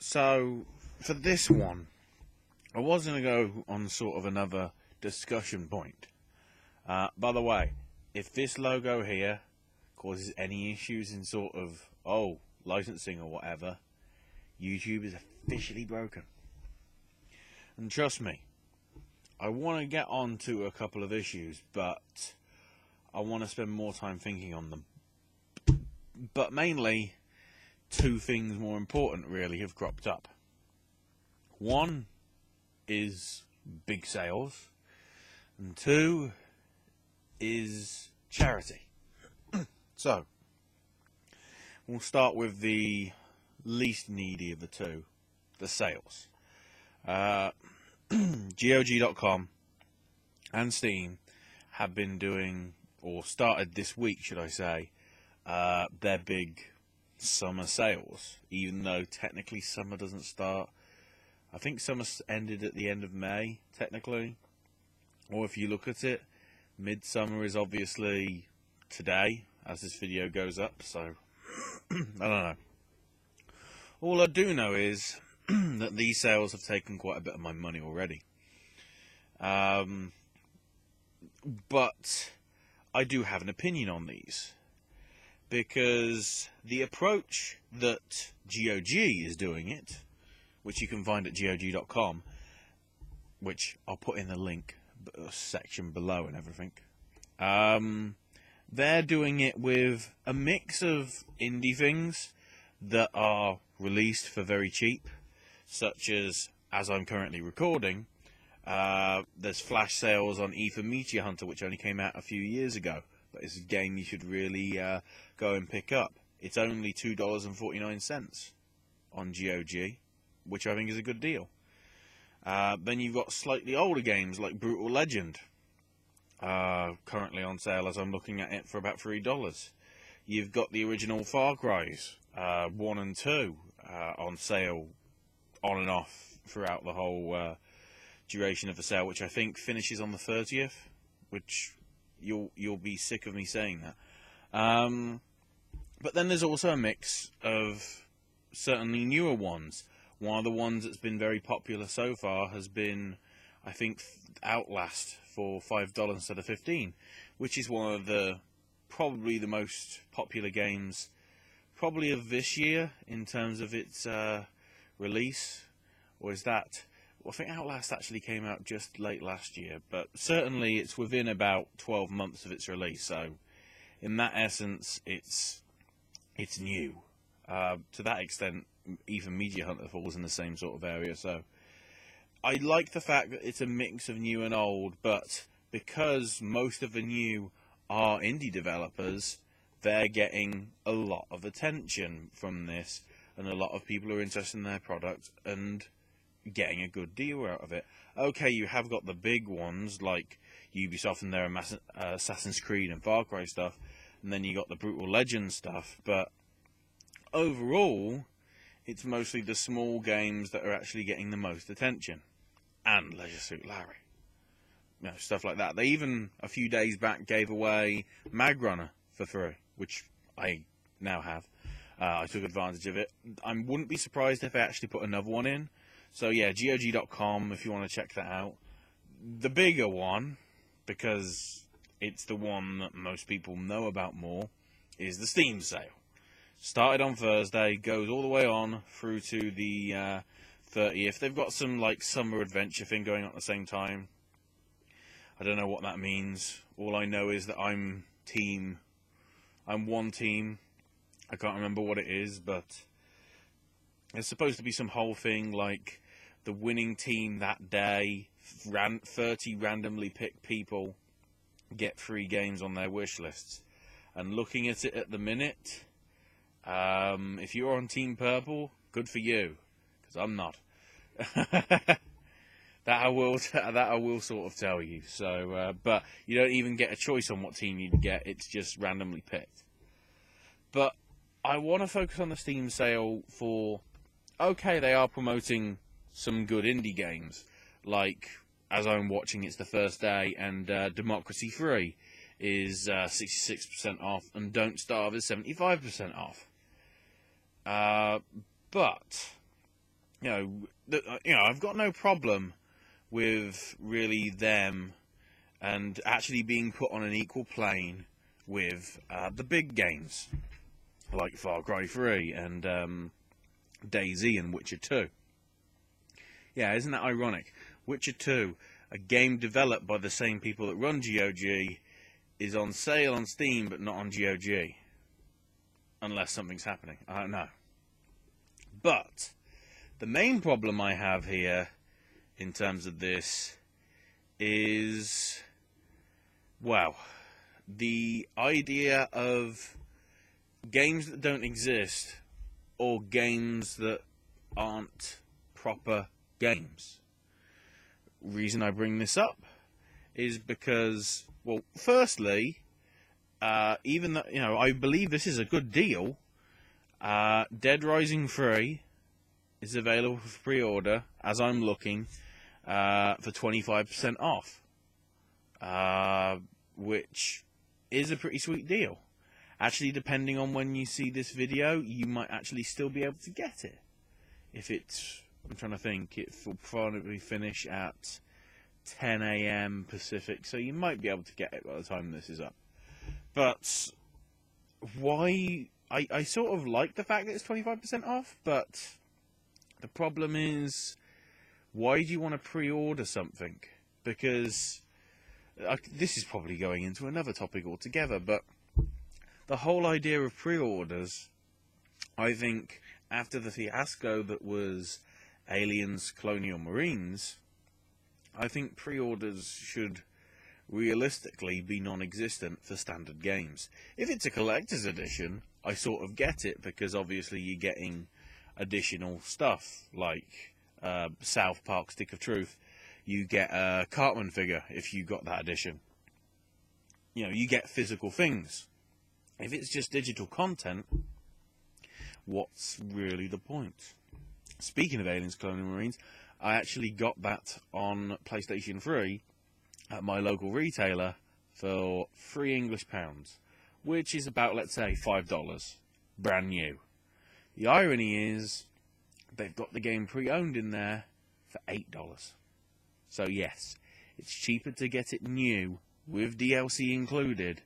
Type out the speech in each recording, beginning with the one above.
So, for this one, I was going to go on sort of another discussion point. By the way, if this logo here causes any issues in sort of, licensing or whatever, YouTube is officially broken. And trust me, I want to get on to a couple of issues, but I want to spend more time thinking on them. But mainly, two things more important really have cropped up. One is big sales, and two is charity. So, we'll start with the least needy of the two, the sales. GOG.com and Steam have been doing, or started this week, should I say, their big summer sales, even though technically summer doesn't start. I think summer ended at the end of May, technically. Or if you look at it, midsummer is obviously today, as this video goes up, so I don't know. All I do know is that these sales have taken quite a bit of my money already. But I do have an opinion on these, because the approach that GOG is doing it, which you can find at GOG.com, which I'll put in the link section below and everything, they're doing it with a mix of indie things that are released for very cheap, such as I'm currently recording, there's flash sales on E for Meteor Hunter, which only came out a few years ago, but it's a game you should really go and pick up. It's only $2.49 on GOG, which I think is a good deal. Then you've got slightly older games like Brütal Legend, currently on sale as I'm looking at it for about $3. You've got the original Far Cry's 1 and 2 on sale on and off throughout the whole duration of the sale, which I think finishes on the 30th, which you'll be sick of me saying that. But then there's also a mix of certainly newer ones. One of the ones that's been very popular so far has been, I think, Outlast for $5 instead of $15, which is one of the probably the most popular games probably of this year in terms of its release. Or is that? Well, I think Outlast actually came out just late last year, but certainly it's within about 12 months of its release. So, in that essence, it's new. To that extent, even Meteor Hunter falls in the same sort of area. So, I like the fact that it's a mix of new and old, but because most of the new are indie developers, they're getting a lot of attention from this, and a lot of people are interested in their product and getting a good deal out of it. Okay, you have got the big ones like Ubisoft and their Assassin's Creed and Far Cry stuff, and then you got the Brütal Legend stuff, but overall, it's mostly the small games that are actually getting the most attention. And Leisure Suit Larry. You know, stuff like that. They even, a few days back, gave away Mag Runner for free, which I now have. I took advantage of it. I wouldn't be surprised if they actually put another one in. So yeah, GOG.com if you want to check that out. The bigger one, because it's the one that most people know about more, is the Steam sale. Started on Thursday, goes all the way on through to the 30th. They've got some like summer adventure thing going on at the same time. I don't know what that means. All I know is that I'm one team. I can't remember what it is, but there's supposed to be some whole thing like the winning team that day, 30 randomly picked people get free games on their wish lists. And looking at it at the minute, if you're on Team Purple, good for you, because I'm not. that I will sort of tell you. So, but you don't even get a choice on what team you get. It's just randomly picked. But I want to focus on the Steam sale for. Okay, they are promoting some good indie games, like as I'm watching, it's the first day, and Democracy 3 is 66% off, and Don't Starve is 75% off. But I've got no problem with really them and actually being put on an equal plane with the big games like Far Cry 3 and DayZ and Witcher 2. Yeah, isn't that ironic? Witcher 2, a game developed by the same people that run GOG, is on sale on Steam but not on GOG. Unless something's happening. I don't know. But the main problem I have here in terms of this is, well, the idea of games that don't exist or games that aren't proper games. Reason I bring this up is because, well, firstly, even though, I believe this is a good deal, Dead Rising 3 is available for pre-order, as I'm looking, for 25% off, which is a pretty sweet deal. Actually, depending on when you see this video, you might actually still be able to get it. If it's, I'm trying to think, it will probably finish at 10 AM Pacific, so you might be able to get it by the time this is up. But why? I sort of like the fact that it's 25% off, but the problem is, why do you want to pre-order something? Because this is probably going into another topic altogether, but the whole idea of pre-orders, I think, after the fiasco that was Aliens Colonial Marines, I think pre-orders should realistically be non-existent for standard games. If it's a collector's edition, I sort of get it, because obviously you're getting additional stuff, like South Park Stick of Truth. You get a Cartman figure if you got that edition. You get physical things. If it's just digital content, what's really the point? Speaking of Aliens Colonial Marines, I actually got that on PlayStation 3 at my local retailer for £3 English, which is about, let's say, $5, brand new. The irony is, they've got the game pre-owned in there for $8. So yes, it's cheaper to get it new with DLC included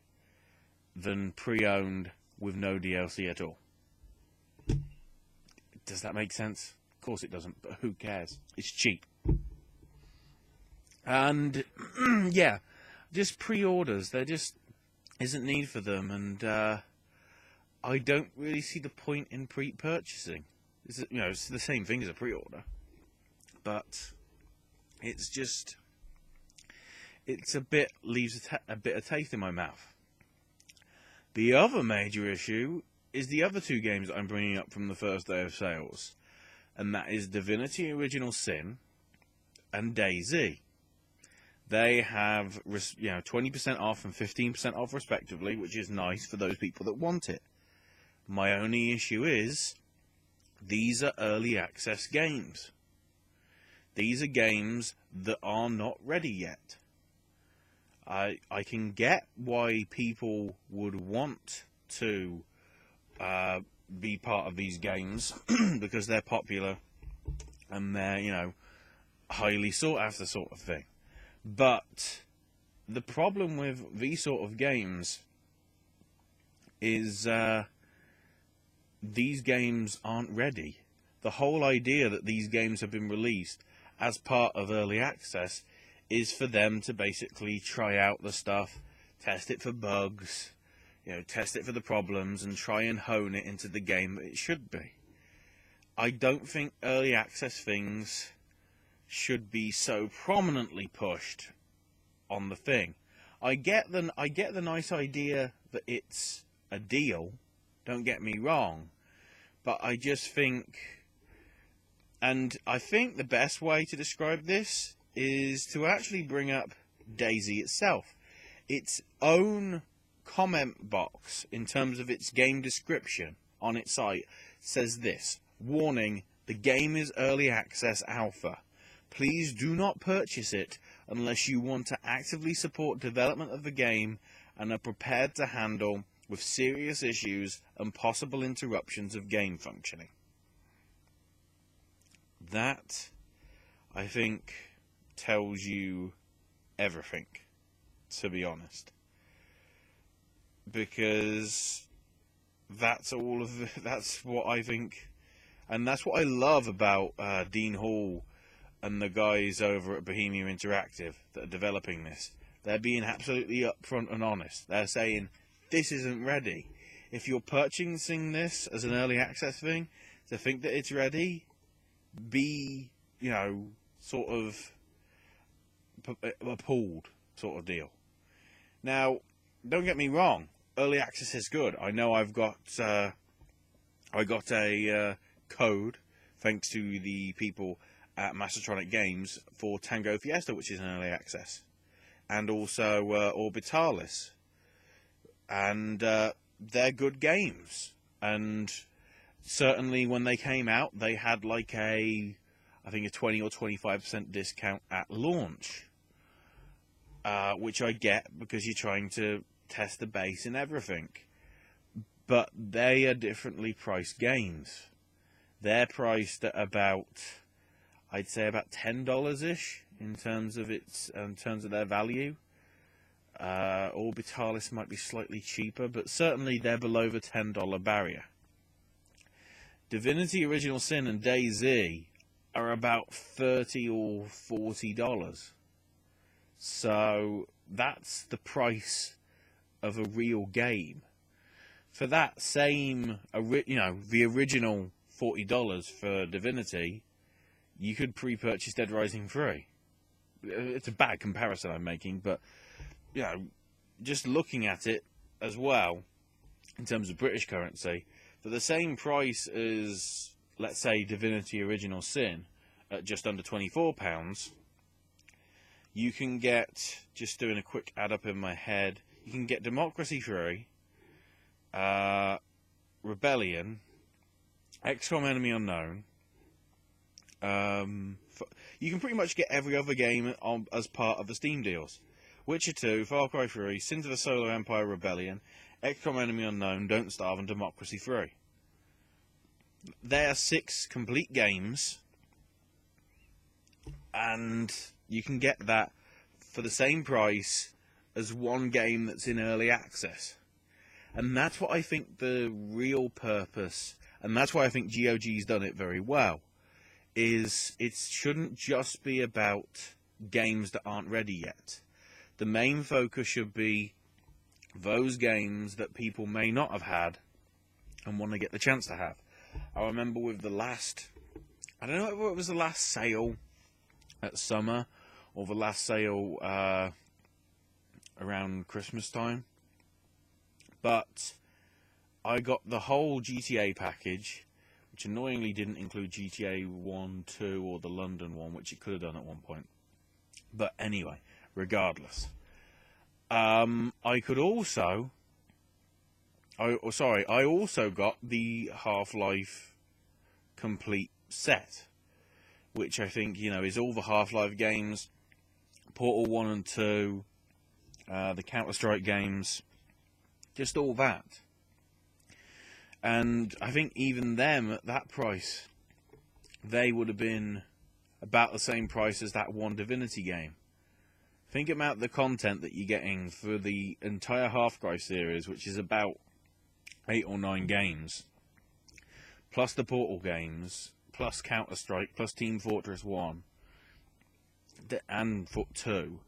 than pre-owned with no DLC at all. Does that make sense? Of course it doesn't, but who cares? It's cheap. And, yeah, just pre-orders. There just isn't need for them, and I don't really see the point in pre-purchasing. It's the same thing as a pre-order, but it's just, leaves a bit of taste in my mouth. The other major issue is the other two games that I'm bringing up from the first day of sales, and that is Divinity Original Sin and DayZ. They have 20% off and 15% off respectively, which is nice for those people that want it. My only issue is, these are early access games. These are games that are not ready yet. I can get why people would want to be part of these games because they're popular and they're, highly sought after sort of thing. But the problem with these sort of games is these games aren't ready. The whole idea that these games have been released as part of early access is for them to basically try out the stuff, test it for bugs, test it for the problems, and try and hone it into the game that it should be. I don't think early access things should be so prominently pushed on the thing. I get the nice idea that it's a deal, don't get me wrong, but I just think, and I think the best way to describe this is to actually bring up DayZ itself. Its own comment box, in terms of its game description on its site, says this: warning, the game is early access alpha. Please do not purchase it unless you want to actively support development of the game and are prepared to handle with serious issues and possible interruptions of game functioning. That, I think, tells you everything, to be honest. Because that's what I think, and that's what I love about Dean Hall and the guys over at Bohemia Interactive that are developing this. They're being absolutely upfront and honest. They're saying, this isn't ready. If you're purchasing this as an early access thing, to think that it's ready, be, sort of appalled sort of deal. Now, don't get me wrong, early access is good. I know I got a code, thanks to the people at Mastertronic Games, for Tango Fiesta, which is an early access. And also Orbitalis. And they're good games. And certainly when they came out, they had like I think a 20 or 25% discount at launch. Which I get because you're trying to test the base and everything. But they are differently priced games. They're priced at about, I'd say about $10-ish in terms of their value. Orbitalis might be slightly cheaper, but certainly they're below the $10 barrier. Divinity Original Sin and DayZ are about $30 or $40. So that's the price of a real game. For that same, the original $40 for Divinity, you could pre-purchase Dead Rising 3. It's a bad comparison I'm making, but just looking at it as well, in terms of British currency, for the same price as, let's say, Divinity Original Sin, at just under £24, you can get, just doing a quick add up in my head, you can get Democracy 3, Rebellion, XCOM Enemy Unknown. You can pretty much get every other game as part of the Steam deals. Witcher 2, Far Cry 3, Sins of the Solar Empire, Rebellion, XCOM Enemy Unknown, Don't Starve, and Democracy 3. They are 6 complete games, and you can get that for the same price as one game that's in early access. And that's what I think the real purpose, and that's why I think GOG's done it very well, is it shouldn't just be about games that aren't ready yet. The main focus should be those games that people may not have had and want to get the chance to have. I remember with the last, I don't know if it was the last sale at summer or the last sale around Christmas time, but I got the whole GTA package, which annoyingly didn't include GTA 1, 2 or the London one, which it could have done at one point. But anyway, regardless, I also got the Half-Life complete set, which I think, is all the Half-Life games, Portal 1 and 2, the Counter-Strike games, just all that. And I think even them, at that price, they would have been about the same price as that one Divinity game. Think about the content that you're getting for the entire Half-Life series, which is about 8 or 9 games, plus the Portal games, plus Counter-Strike, plus Team Fortress 1, and 2.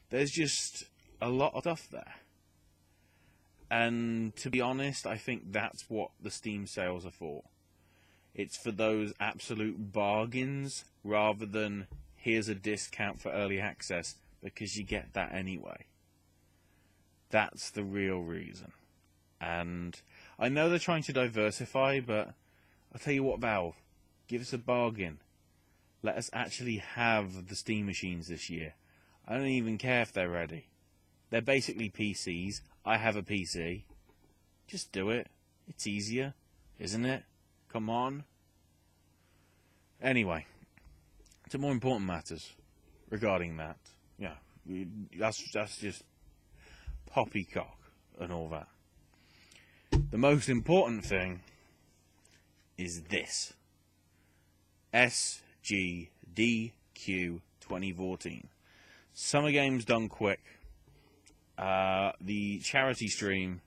There's just a lot of stuff there. And to be honest, I think that's what the Steam sales are for. It's for those absolute bargains, rather than here's a discount for early access, because you get that anyway. That's the real reason. And I know they're trying to diversify, but I'll tell you what, Valve, give us a bargain. Let us actually have the Steam machines this year. I don't even care if they're ready. They're basically PCs. I have a PC. Just do it. It's easier, isn't it? Come on. Anyway, to more important matters regarding that. Yeah, that's just poppycock and all that. The most important thing is this. GDQ 2014. Summer Games Done Quick. The charity stream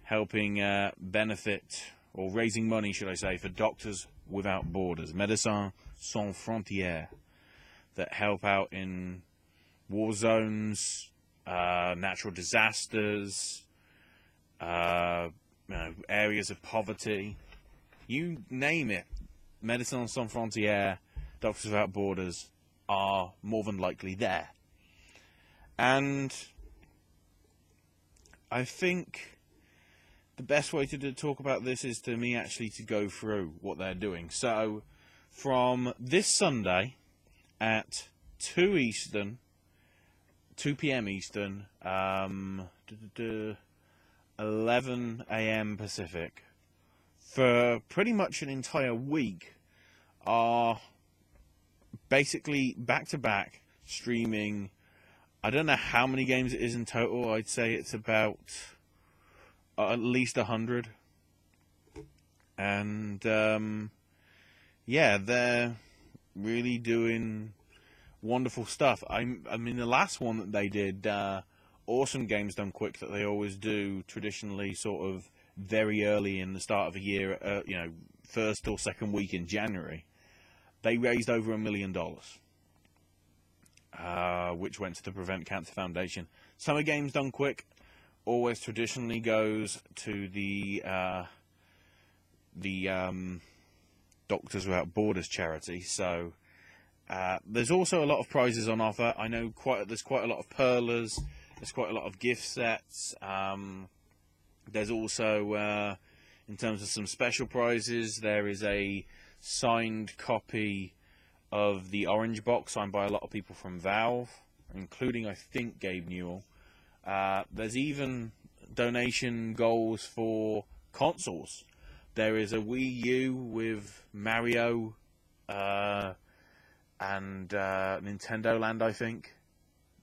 helping benefit, or raising money, should I say, for Doctors Without Borders, Médecins Sans Frontières, that help out in war zones, natural disasters, areas of poverty. You name it, Médecins Sans Frontières, Doctors Without Borders are more than likely there. And I think the best way to talk about this is to me actually to go through what they're doing. So, from this Sunday at 2 p.m. Eastern, 11 a.m. Pacific, for pretty much an entire week, are basically back-to-back streaming. I don't know how many games it is in total. I'd say it's about at least 100. And yeah, they're really doing wonderful stuff. I mean, the last one that they did, Awesome Games Done Quick, that they always do traditionally sort of very early in the start of a year, first or second week in January, they raised over $1 million, which went to the Prevent Cancer Foundation. Summer Games Done Quick always traditionally goes to the Doctors Without Borders charity. So there's also a lot of prizes on offer. I know there's quite a lot of perlers. There's quite a lot of gift sets. There's also, in terms of some special prizes, there is a signed copy of the Orange Box signed by a lot of people from Valve, including, I think, Gabe Newell. There's even donation goals for consoles. There is a Wii U with Mario and Nintendo Land, I think,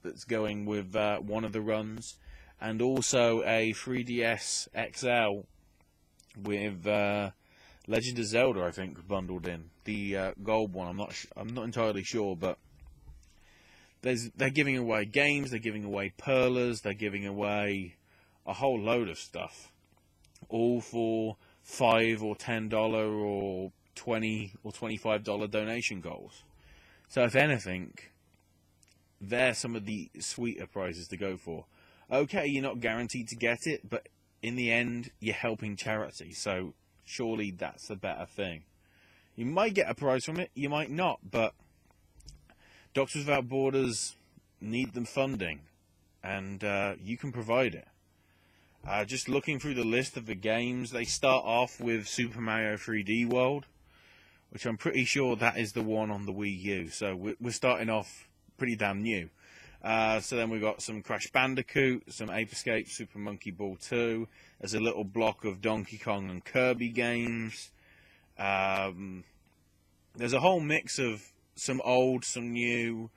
that's going with one of the runs, and also a 3DS XL with Legend of Zelda, I think, bundled in, the gold one. I'm not entirely sure, but they're giving away games, they're giving away perlers, they're giving away a whole load of stuff, all for $5 or $10 or $20 or $25 donation goals. So if anything, they're some of the sweeter prizes to go for. Okay, you're not guaranteed to get it, but in the end, you're helping charity, so surely that's the better thing. You might get a prize from it, you might not, but Doctors Without Borders need the funding, and you can provide it. Just looking through the list of the games, they start off with Super Mario 3D World, which I'm pretty sure that is the one on the Wii U, so we're starting off pretty damn new. So then we've got some Crash Bandicoot, some Ape Escape, Super Monkey Ball 2. There's a little block of Donkey Kong and Kirby games. There's a whole mix of some old, some new,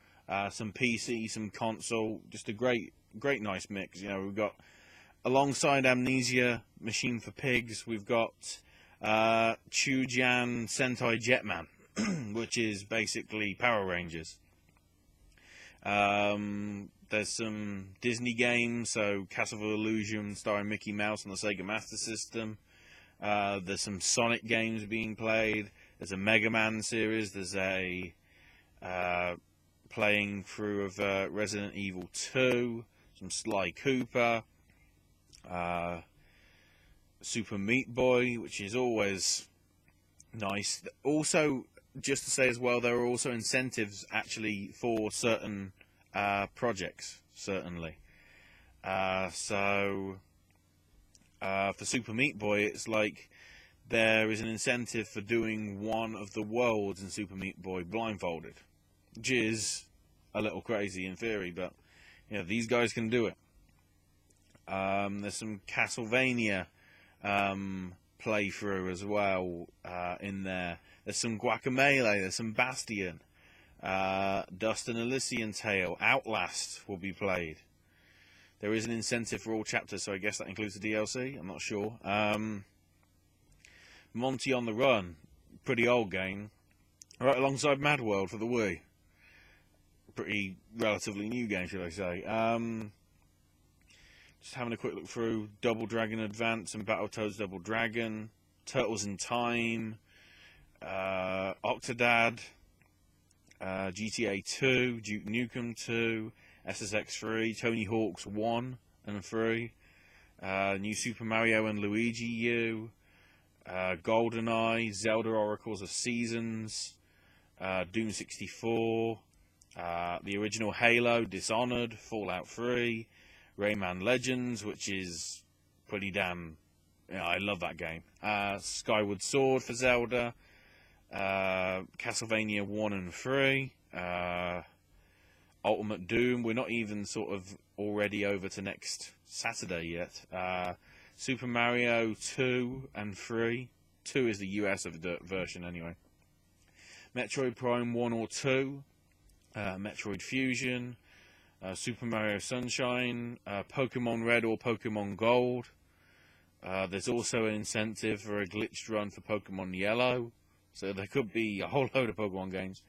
some PC, some console. Just a great nice mix. We've got, alongside Amnesia, Machine for Pigs, we've got Chujan Sentai Jetman, which is basically Power Rangers. There's some Disney games, so Castle of Illusion starring Mickey Mouse on the Sega Master System. There's some Sonic games being played. There's a Mega Man series. There's a playing through of Resident Evil 2. Some Sly Cooper. Super Meat Boy, which is always nice. Also, just to say as well, there are also incentives actually for certain projects, certainly. So for Super Meat Boy, it's like there is an incentive for doing one of the worlds in Super Meat Boy blindfolded, which is a little crazy in theory, but these guys can do it. There's some Castlevania playthrough as well in there. There's some Guacamelee, there's some Bastion, Dust and Elysian Tale, Outlast will be played. There is an incentive for all chapters, so I guess that includes the DLC, I'm not sure. Monty on the Run, pretty old game. right alongside Mad World for the Wii. Pretty relatively new game, should I say. Just having a quick look through Double Dragon Advance and Battletoads Double Dragon, Turtles in Time, Octodad, GTA 2, Duke Nukem 2, SSX 3, Tony Hawk's 1 and 3, New Super Mario and Luigi U, GoldenEye, Zelda Oracles of Seasons, Doom 64, the original Halo, Dishonored, Fallout 3, Rayman Legends, which is pretty damn... I love that game. Skyward Sword for Zelda, Castlevania 1 and 3, Ultimate Doom. We're not even sort of already over to next Saturday yet. Super Mario 2 and 3. 2 is the US version anyway. Metroid Prime 1 or 2. Metroid Fusion. Super Mario Sunshine. Pokemon Red or Pokemon Gold. There's also an incentive for a glitched run for Pokemon Yellow. So there could be a whole load of Pokemon games.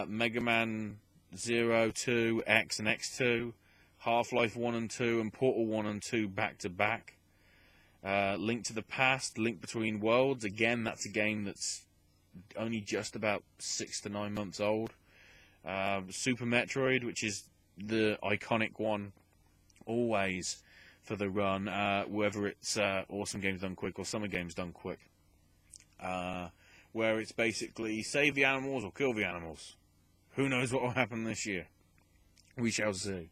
Mega Man 0, 2, X and X2. Half-Life 1 and 2 and Portal 1 and 2 back to back. Link to the Past, Link Between Worlds. Again, that's a game that's only just about 6 to 9 months old. Super Metroid, which is the iconic one always for the run, whether it's Awesome Games Done Quick or Summer Games Done Quick, where it's basically save the animals or kill the animals. Who knows what will happen this year? We shall see.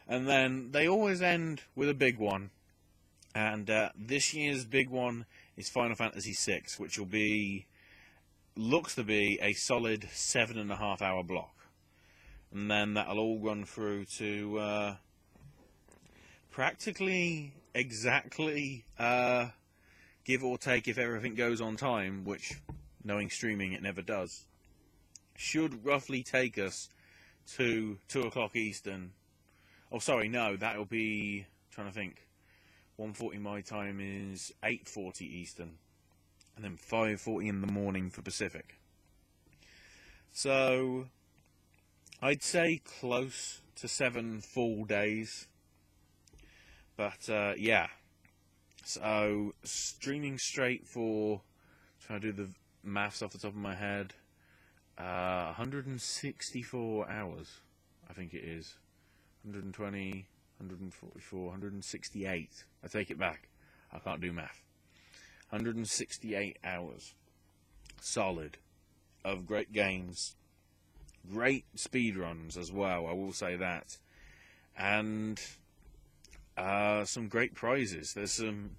And then they always end with a big one, and this year's big one is Final Fantasy VI, which will be, looks to be a solid 7.5 hour block. And then that'll all run through to practically exactly, give or take if everything goes on time, which, knowing streaming, it never does, should roughly take us to 2 o'clock Eastern. Oh, sorry, no, that'll be, trying to think, 1:40 my time is 8:40 Eastern, and then 5:40 in the morning for Pacific. So I'd say close to 7 full days. But, yeah. So, streaming straight for, trying to do the maths off the top of my head, 164 hours, I think it is. 120, 144, 168. I take it back. I can't do math. 168 hours. Solid. Of great games. Great speedruns as well, I will say that. And some great prizes. There's some...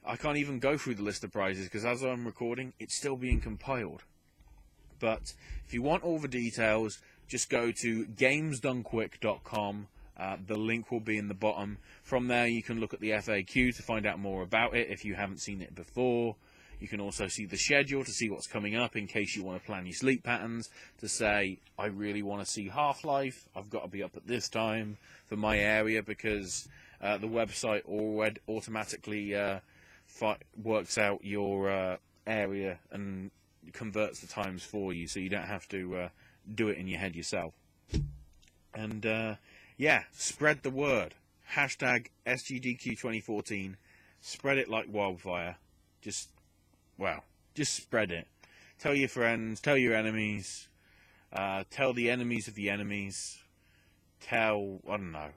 I can't even go through the list of prizes because as I'm recording, it's still being compiled. But if you want all the details, just go to gamesdonequick.com. The link will be in the bottom. From there, you can look at the FAQ to find out more about it if you haven't seen it before. You can also see the schedule to see what's coming up in case you want to plan your sleep patterns, to say, I really want to see Half-Life, I've got to be up at this time for my area, because the website automatically works out your area and converts the times for you, so you don't have to do it in your head yourself. And yeah, spread the word. Hashtag SGDQ2014. Spread it like wildfire. Just spread it. Tell your friends, tell your enemies, tell the enemies of the enemies, I don't know.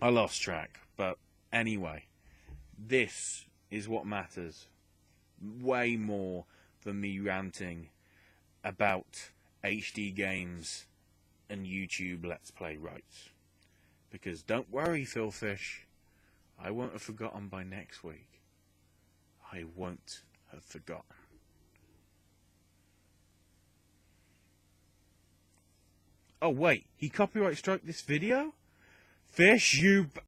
I lost track, but anyway, this is what matters. Way more than me ranting about HD games and YouTube Let's Play rights. Because don't worry, Philfish, I won't have forgotten by next week. I won't have forgotten. Oh wait, he copyright struck this video? Fish, you...